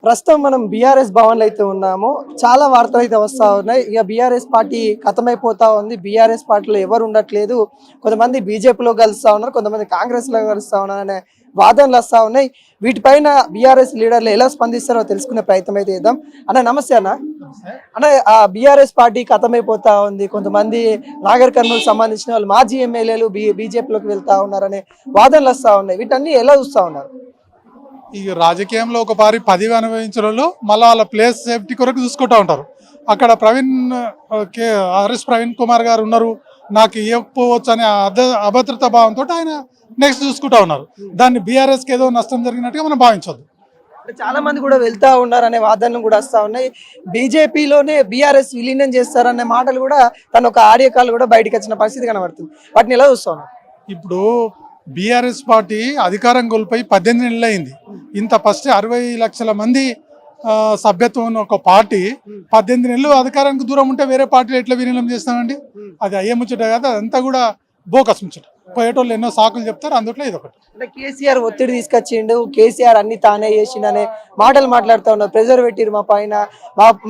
ప్రస్తుతం మనం బీఆర్ఎస్ భవన్లో అయితే ఉన్నాము. చాలా వార్తలు అయితే వస్తూ ఉన్నాయి. ఇక బీఆర్ఎస్ పార్టీ ఖతమైపోతా ఉంది. బీఆర్ఎస్ పార్టీలో ఎవరు ఉండట్లేదు. కొంతమంది బీజేపీలో కలుస్తూ ఉన్నారు, కొంతమంది కాంగ్రెస్లో కలుస్తూ ఉన్నారు అనే వాదనలు వస్తూ ఉన్నాయి. వీటిపైన బీఆర్ఎస్ లీడర్లు ఎలా స్పందిస్తారో తెలుసుకునే ప్రయత్నం అయితే చేద్దాం. అన్న నమస్తే అన్న. అన్న ఆ బీఆర్ఎస్ పార్టీ ఖతమైపోతా ఉంది. కొంతమంది నాగర్ కర్నూలు సంబంధించిన వాళ్ళు మాజీ ఎమ్మెల్యేలు బీజేపీలోకి వెళ్తా ఉన్నారనే వాదనలు వస్తూ ఉన్నాయి. వీటన్ని ఎలా చూస్తూ ఉన్నారు? ఈ రాజకీయంలో ఒక పారి పదవి అనుభవించిన వాళ్ళు మళ్ళీ వాళ్ళ ప్లేస్ సేఫ్టీ కొరకు చూసుకుంటూ ఉంటారు. అక్కడ ఆర్ఎస్ ప్రవీణ్ కుమార్ గారు ఉన్నారు, నాకు ఇవ్వకపోవచ్చు అనే అభద్రతా భావంతో ఆయన నెక్స్ట్ చూసుకుంటా ఉన్నారు. దాన్ని బీఆర్ఎస్కి ఏదో నష్టం జరిగినట్టుగా మనం భావించవద్దు. చాలా మంది కూడా వెళ్తా ఉన్నారనే వాదనలు కూడా వస్తా ఉన్నాయి. బీజేపీలోనే బీఆర్ఎస్ విలీనం చేస్తారనే మాటలు కూడా తన ఒక ఆడియో కాల్ కూడా బయటకు వచ్చిన పరిస్థితి కనబడుతుంది. వాటిని ఎలా చూస్తా ఉన్నారు? ఇప్పుడు బీఆర్ఎస్ పార్టీ అధికారం కోల్పోయి 18 నెలలు అయింది. ఇంత ఫస్ట్ 60 లక్షల మంది సభ్యత్వం ఉన్న ఒక పార్టీ 18 నెలలు అధికారానికి దూరం ఉంటే వేరే పార్టీలు ఎట్లా విలీనం చేస్తామండి? అది అయ్యే ముచ్చట కాదు, అదంతా కూడా బోకస్ ముచ్చట. పోయేటోళ్ళు ఎన్నో సాకులు చెప్తారు, అందులో ఇది ఒకటి. అంటే కేసీఆర్ ఒత్తిడి తీసుకొచ్చిండు, కేసీఆర్ అన్ని తానే చేసిండనే మాటలు మాట్లాడుతూ ఉన్నారు. ప్రెజర్ పెట్టిరు మా పైన,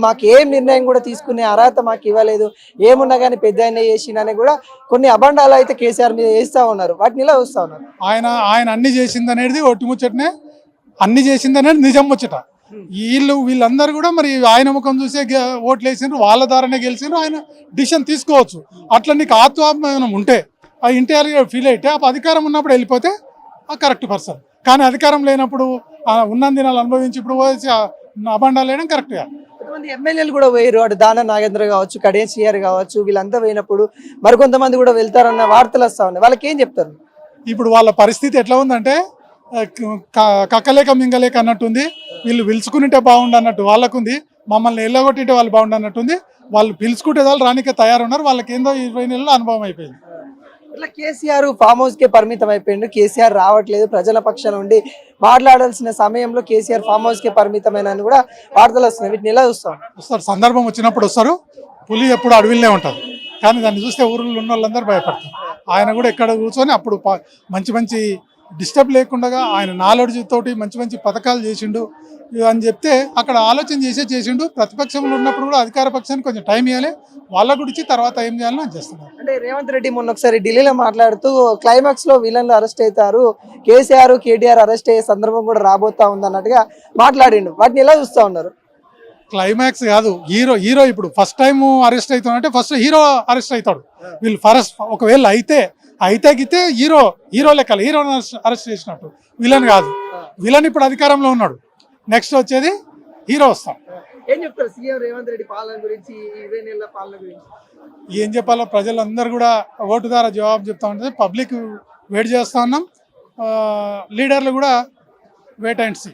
మాకు ఏం నిర్ణయం కూడా తీసుకునే అర్హత మాకు ఇవ్వలేదు, ఏమున్నా కానీ పెద్ద ఆయన చేసిండని కూడా కొన్ని అబండాలు అయితే కేసీఆర్ మీద వేస్తూ ఉన్నారు. వాటిని ఇలా చూస్తూ ఉన్నారు. ఆయన అన్ని చేసింది అనేది ఒట్టి ముచ్చటనే, అన్ని చేసింది అనేది నిజం ముచ్చట. వీళ్ళందరూ కూడా మరి ఆయన ముఖం చూసే ఓట్లు వేసిండ్రు, వాళ్ళ ద్వారానే గెలిచిండ్రు. ఆయన డిసిషన్ తీసుకోవచ్చు. అట్లా నీకు ఆత్మాభిమానం ఉంటే ఆ ఇంటి ఫీల్ అయితే ఆ అధికారం ఉన్నప్పుడు వెళ్ళిపోతే ఆ కరెక్ట్ పర్సన్. కానీ అధికారం లేనప్పుడు ఉన్న దినాలు అనుభవించి ఇప్పుడు అబండాలు వేయడం కరెక్ట్ కాదు. కొంతమంది ఎమ్మెల్యేలు కూడా పోయారు, అటు దాన నాగేంద్ర కావచ్చు, కడియం సిఆర్ కావచ్చు, వీళ్ళంతా పోయినప్పుడు మరికొంతమంది కూడా వెళ్తారన్న వార్తలు వస్తా ఉన్నాయి. వాళ్ళకి ఏం చెప్తారు? ఇప్పుడు వాళ్ళ పరిస్థితి ఎట్లా ఉందంటే కక్కలేక మింగలేక అన్నట్టుంది. వీళ్ళు పిలుచుకుంటే బాగుండు అన్నట్టు వాళ్ళకుంది, మమ్మల్ని ఎల్లగొట్టింటే వాళ్ళు బాగుండు అన్నట్టుంది. వాళ్ళు పిలుచుకుంటే వాళ్ళు రానికే తయారున్నారు. వాళ్ళకి ఏందో 20 నెలలు అనుభవం అయిపోయింది. ఇట్లా కేసీఆర్ ఫామ్ హౌస్ కే పరిమితం అయిపోయిండు. కేసీఆర్ రావట్లేదు, ప్రజల పక్షాన ఉండి మాట్లాడాల్సిన సమయంలో కేసీఆర్ ఫామ్ హౌస్ కే పరిమితమైన కూడా వార్తలు వస్తున్నాయి. వీటిని ఎలా వస్తారు? సందర్భం వచ్చినప్పుడు వస్తారు. పులి ఎప్పుడు అడవిలోనే ఉంటుంది, కానీ దాన్ని చూస్తే ఊర్లో ఉన్న వాళ్ళందరూ భయపడతారు. ఆయన కూడా ఎక్కడ కూర్చొని అప్పుడు మంచి మంచి డిస్టర్బ్ లేకుండా ఆయన నాలెడ్జ్ తోటి మంచి మంచి పథకాలు చేసిండు అని చెప్తే అక్కడ ఆలోచన చేసిండు. ప్రతిపక్షంలో ఉన్నప్పుడు కూడా అధికార పక్షానికి కొంచెం టైం ఇవ్వాలి, వాళ్ళ గురించి తర్వాత ఏం చేయాలని అని చేస్తున్నారు. అంటే రేవంత్ రెడ్డి మొన్న ఒకసారి ఢిల్లీలో మాట్లాడుతూ క్లైమాక్స్ లో విలన్లు అరెస్ట్ అవుతారు, కేసీఆర్ కేటీఆర్ అరెస్ట్ అయ్యే సందర్భం కూడా రాబోతా ఉంది అన్నట్టుగా మాట్లాడిండు. వాటిని ఎలా చూస్తా ఉన్నారు? క్లైమాక్స్ కాదు, హీరో ఇప్పుడు ఫస్ట్ టైం అరెస్ట్ అవుతాడంటే ఫస్ట్ హీరో అరెస్ట్ అవుతాడు. వీళ్ళు ఒకవేళ అయితే గితే హీరో లెక్కలు హీరోని అరెస్ట్ చేసినట్టు. విలన్ కాదు, విలన్ ఇప్పుడు అధికారంలో ఉన్నాడు, నెక్స్ట్ వచ్చేది హీరో వస్తాం. ఏం చెప్తారు సీఎం రేవంత్ రెడ్డి పాలన గురించి, 20 నెలల పాలన గురించి? ఏం చెప్పాలో ప్రజలందరూ కూడా ఓటు ద్వారా జవాబు చెప్తా ఉంటుంది. పబ్లిక్ వెయిట్ చేస్తూ ఉన్నాం, లీడర్లు కూడా వెయిట్ అండ్ సీ.